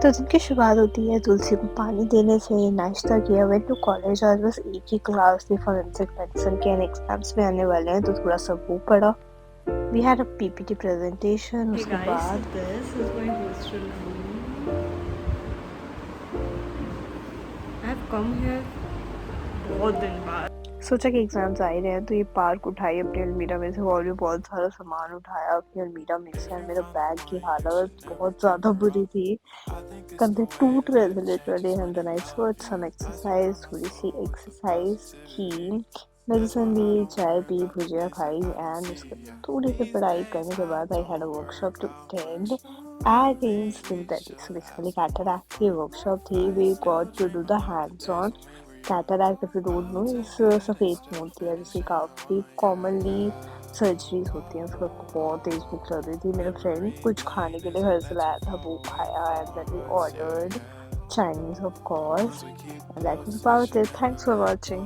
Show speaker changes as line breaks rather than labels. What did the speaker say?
तो दिन की शुरुआत होती है तुलसी को पानी देने से। नाश्ता किया, वेंट टू कॉलेज। आज बस एक ही क्लास थी फॉरेंसिक मेडिसिन के, एंड एग्जाम्स भी आने वाले हैं तो थोड़ा सा वो पढ़ा। We had a PPT presentation.
Hey
उसके
guys, so
बाद
this is my hostel room. I have come here बहुत दिन बाद।
सोचा कि एग्जाम्स आ ही रहे हैं तो ये पार्क उठाई अपनी अलमीरा में से, और भी बहुत सारा सामान उठाया अपनी अलमीरा में से। मेरा बैग की हालत बहुत ज़्यादा बुरी थी, कंधे टूट रहे थे literally. And then I search some exercise, थोड़ी सी एक्सरसाइज की, मेडिसिन ली, चाय पी, भुजिया खाई, एंड उसके थोड़ी सी पढ़ाई करने के बाद I had a workshop to attend at skin test. So basically cataract की वर्कशॉप थी। We got to do the hands on cataract. If you don't know, इस सफ़ेद होती है जिसकी काफ़ी कॉमनली सर्जरीज होती हैं। उसका बहुत तेज भूख लग रही थी। मेरा फ्रेंड कुछ खाने के लिए घर से लाया था, वो खाया, and then we ordered Chinese of course, and that was about it. Thanks for watching.